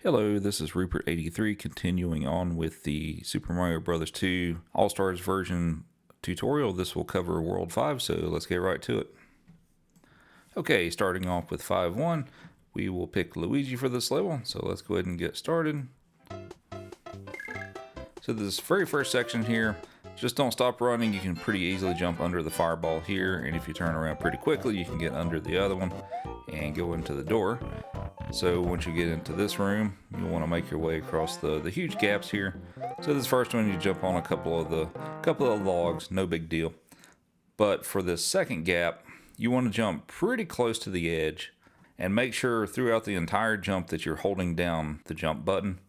Hello, this is Rupert83 continuing on with the Super Mario Bros. 2 All-Stars version tutorial. This will cover World 5, so let's get right to it. Okay, starting off with 5-1, we will pick Luigi for this level, so let's go ahead and get started. So this very first section here, just don't stop running. You can pretty easily jump under the fireball here, and if you turn around pretty quickly, you can get under the other one and go into the door. So once you get into this room, you'll want to make your way across the huge gaps here. So this first one, you jump on a couple of logs, no big deal. But for this second gap, you want to jump pretty close to the edge and make sure throughout the entire jump that you're holding down the jump button.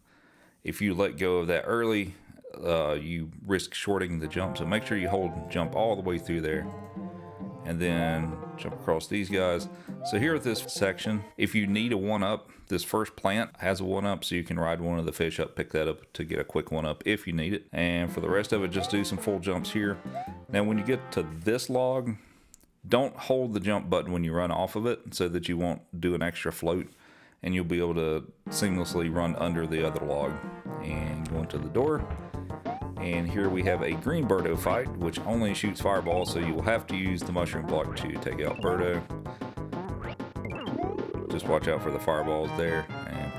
If you let go of that early, you risk shorting the jump, so make sure you hold jump all the way through there and then jump across these guys. So here at this section, if you need a 1-up, this first plant has a 1-up, so you can ride one of the fish up, pick that up to get a quick 1-up if you need it. And for the rest of it, just do some full jumps here. Now when you get to this log, don't hold the jump button when you run off of it so that you won't do an extra float, and you'll be able to seamlessly run under the other log and go into the door. And here we have a green Birdo fight, which only shoots fireballs, so you will have to use the mushroom block to take out Birdo. Just watch out for the fireballs there and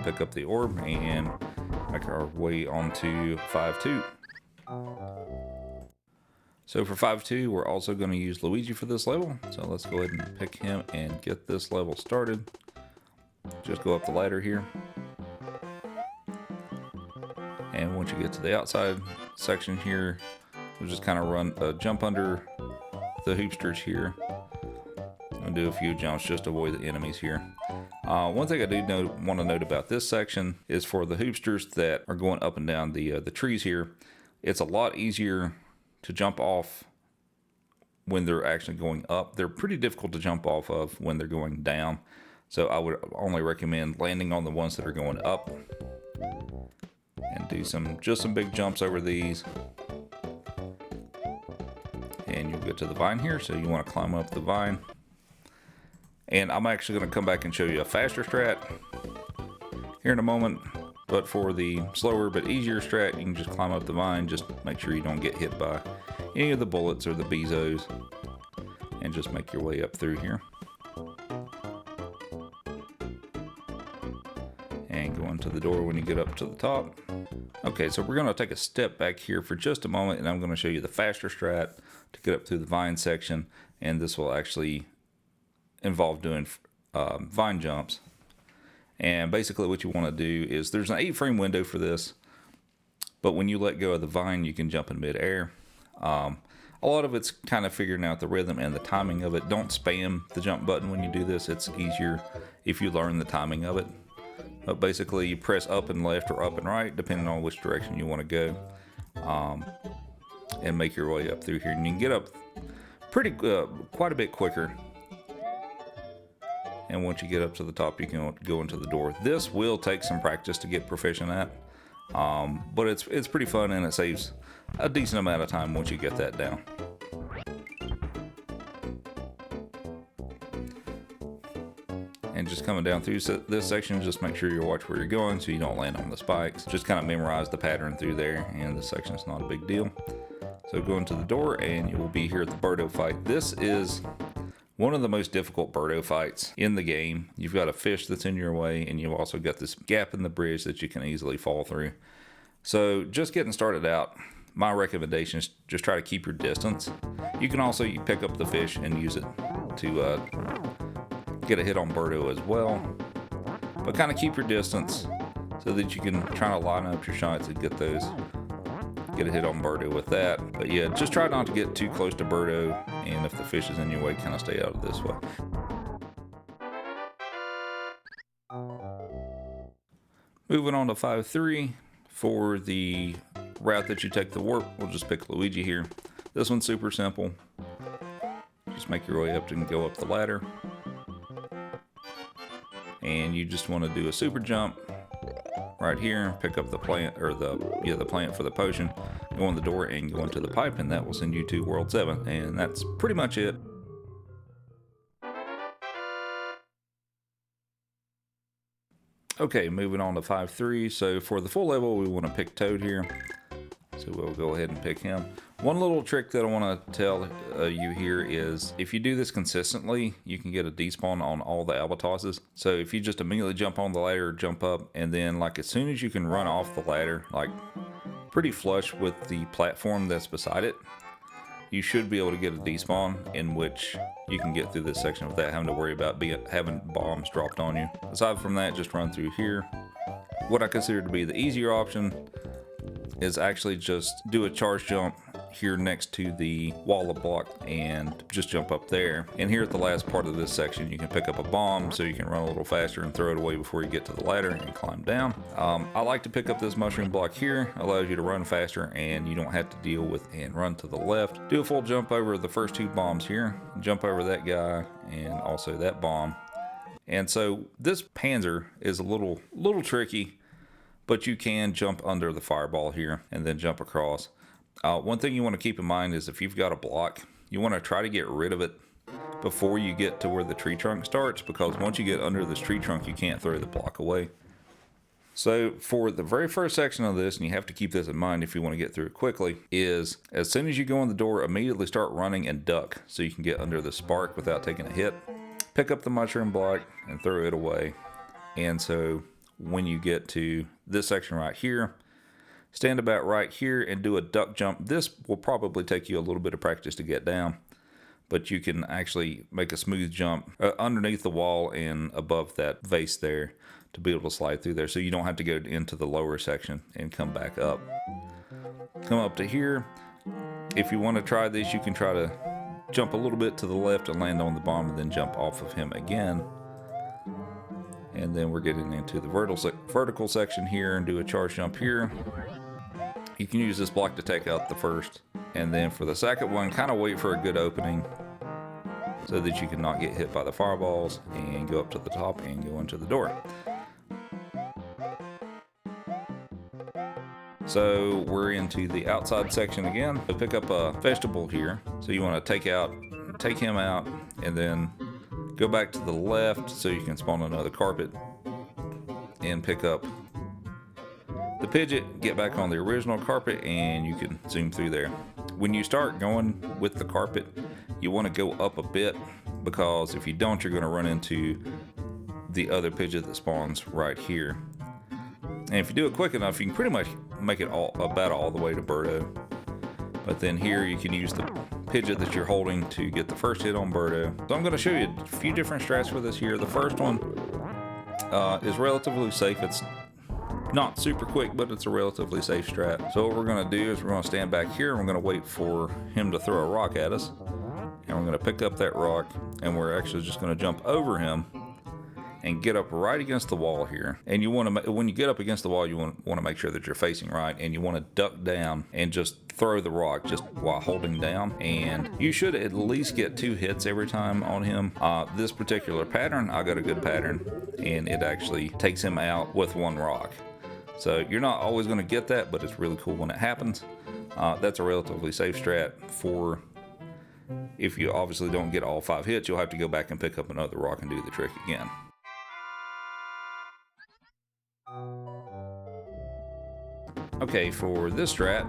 pick up the orb and make our way onto 5-2. So for 5-2, we're also going to use Luigi for this level. So let's go ahead and pick him and get this level started. Just go up the ladder here. And once you get to the outside section here, we'll just kind of jump under the hoopsters here and do a few jumps just to avoid the enemies here. One thing I do want to note about this section is for the hoopsters that are going up and down the trees here, it's a lot easier to jump off when they're actually going up. They're pretty difficult to jump off of when they're going down. So I would only recommend landing on the ones that are going up and do just some big jumps over these. And you'll get to the vine here, so you want to climb up the vine. And I'm actually going to come back and show you a faster strat here in a moment. But for the slower but easier strat, you can just climb up the vine. Just make sure you don't get hit by any of the bullets or the bezos, and just make your way up through here. And go into the door when you get up to the top. Okay, so we're going to take a step back here for just a moment, and I'm going to show you the faster strat to get up through the vine section, and this will actually involve doing vine jumps. And basically what you want to do is, there's an 8-frame window for this, but when you let go of the vine, you can jump in midair. A lot of it's kind of figuring out the rhythm and the timing of it. Don't spam the jump button when you do this. It's easier if you learn the timing of it. But basically you press up and left or up and right depending on which direction you want to go, and make your way up through here, and you can get up quite a bit quicker. And once you get up to the top, you can go into the door. This will take some practice to get proficient at, but it's pretty fun, and it saves a decent amount of time once you get that down. And just coming down through this section, just make sure you watch where you're going so you don't land on the spikes. Just kind of memorize the pattern through there, and this section is not a big deal. So go into the door, and you will be here at the Birdo fight. This is one of the most difficult Birdo fights in the game. You've got a fish that's in your way, and you've also got this gap in the bridge that you can easily fall through. So just getting started out, my recommendation is just try to keep your distance. You can also pick up the fish and use it to get a hit on Birdo as well, but kind of keep your distance so that you can try to line up your shots and get a hit on Birdo with that. But yeah, just try not to get too close to Birdo, and if the fish is in your way, kind of stay out of this way. Moving on to 5-3, for the route that you take the warp, we'll just pick Luigi here. This one's super simple. Just make your way up and go up the ladder. And you just want to do a super jump right here, pick up the plant, or the plant for the potion, go in the door and go into the pipe, and that will send you to World 7. And that's pretty much it. Okay, moving on to 5-3. So for the full level, we want to pick Toad here. So we'll go ahead and pick him. One little trick that I want to tell you here is if you do this consistently, you can get a despawn on all the albatrosses. So if you just immediately jump on the ladder, jump up, and then like as soon as you can run off the ladder, like pretty flush with the platform that's beside it, you should be able to get a despawn in which you can get through this section without having to worry about having bombs dropped on you. Aside from that, just run through here. What I consider to be the easier option is actually just do a charge jump here next to the wall of block and just jump up there. And here at the last part of this section, you can pick up a bomb so you can run a little faster and throw it away before you get to the ladder and climb down. I like to pick up this mushroom block here. Allows you to run faster and you don't have to deal with and run to the left. Do a full jump over the first 2 bombs here. Jump over that guy and also that bomb. And so this Panzer is a little tricky, but you can jump under the fireball here and then jump across. One thing you want to keep in mind is if you've got a block, you want to try to get rid of it before you get to where the tree trunk starts, because once you get under this tree trunk, you can't throw the block away. So for the very first section of this, and you have to keep this in mind if you want to get through it quickly, is as soon as you go in the door, immediately start running and duck so you can get under the spark without taking a hit. Pick up the mushroom block and throw it away. And so when you get to this section right here, stand about right here and do a duck jump. This will probably take you a little bit of practice to get down, but you can actually make a smooth jump underneath the wall and above that vase there to be able to slide through there, so you don't have to go into the lower section and come back up. Come up to here. If you want to try this, you can try to jump a little bit to the left and land on the bomb and then jump off of him again. And then we're getting into the vertical section here and do a charge jump here. You can use this block to take out the first. And then for the second one, kind of wait for a good opening so that you can not get hit by the fireballs and go up to the top and go into the door. So we're into the outside section again. So pick up a vegetable here. So you want to take him out and then go back to the left so you can spawn another carpet and pick up the Pidgeot, get back on the original carpet, and you can zoom through there. When you start going with the carpet, you want to go up a bit, because if you don't, you're going to run into the other Pidgeot that spawns right here. And if you do it quick enough, you can pretty much make it about all the way to Birdo. But then here you can use the Pidgeot that you're holding to get the first hit on Birdo. So I'm going to show you a few different strats for this here. The first one is relatively safe. It's not super quick, but it's a relatively safe strat. So what we're going to do is we're going to stand back here and we're going to wait for him to throw a rock at us. And we're going to pick up that rock and we're actually just going to jump over him and get up right against the wall here. And you want to, when you get up against the wall, you want to make sure that you're facing right, and you want to duck down and just throw the rock just while holding down. And you should at least get 2 hits every time on him. This particular pattern, I got a good pattern, and it actually takes him out with 1 rock. So you're not always going to get that, but it's really cool when it happens. That's a relatively safe strat. For if you obviously don't get all 5 hits, you'll have to go back and pick up another rock and do the trick again. Okay, for this strat,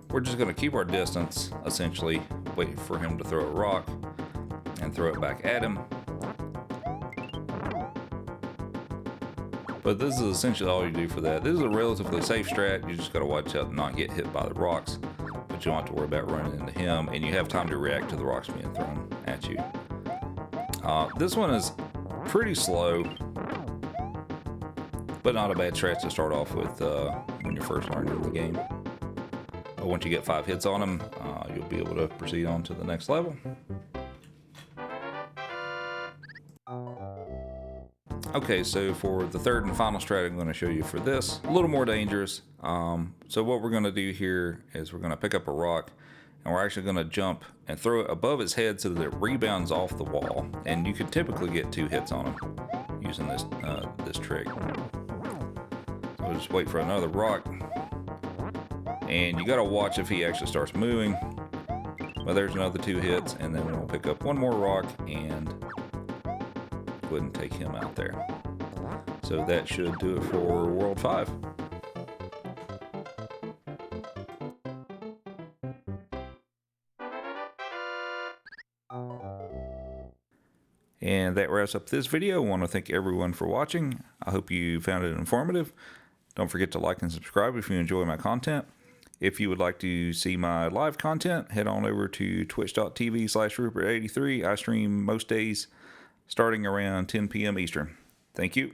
we're just going to keep our distance, essentially, wait for him to throw a rock, and throw it back at him. But this is essentially all you do for that. This is a relatively safe strat. You just got to watch out and not get hit by the rocks, but you don't have to worry about running into him, and you have time to react to the rocks being thrown at you. This one is pretty slow, but not a bad strat to start off with when you're first learning the game. But once you get 5 hits on them, you'll be able to proceed on to the next level. Okay, so for the third and final strat I'm going to show you for this, a little more dangerous. So what we're going to do here is we're going to pick up a rock, and we're actually going to jump and throw it above his head so that it rebounds off the wall. And you can typically get 2 hits on him using this trick. So just wait for another rock, and you got to watch if he actually starts moving. Well, there's another 2 hits, and then we'll pick up 1 more rock and go ahead and take him out there. So that should do it for World 5. And that wraps up this video. I want to thank everyone for watching. I hope you found it informative. Don't forget to like and subscribe if you enjoy my content. If you would like to see my live content, head on over to twitch.tv/Rupert83. I stream most days starting around 10 p.m. Eastern. Thank you.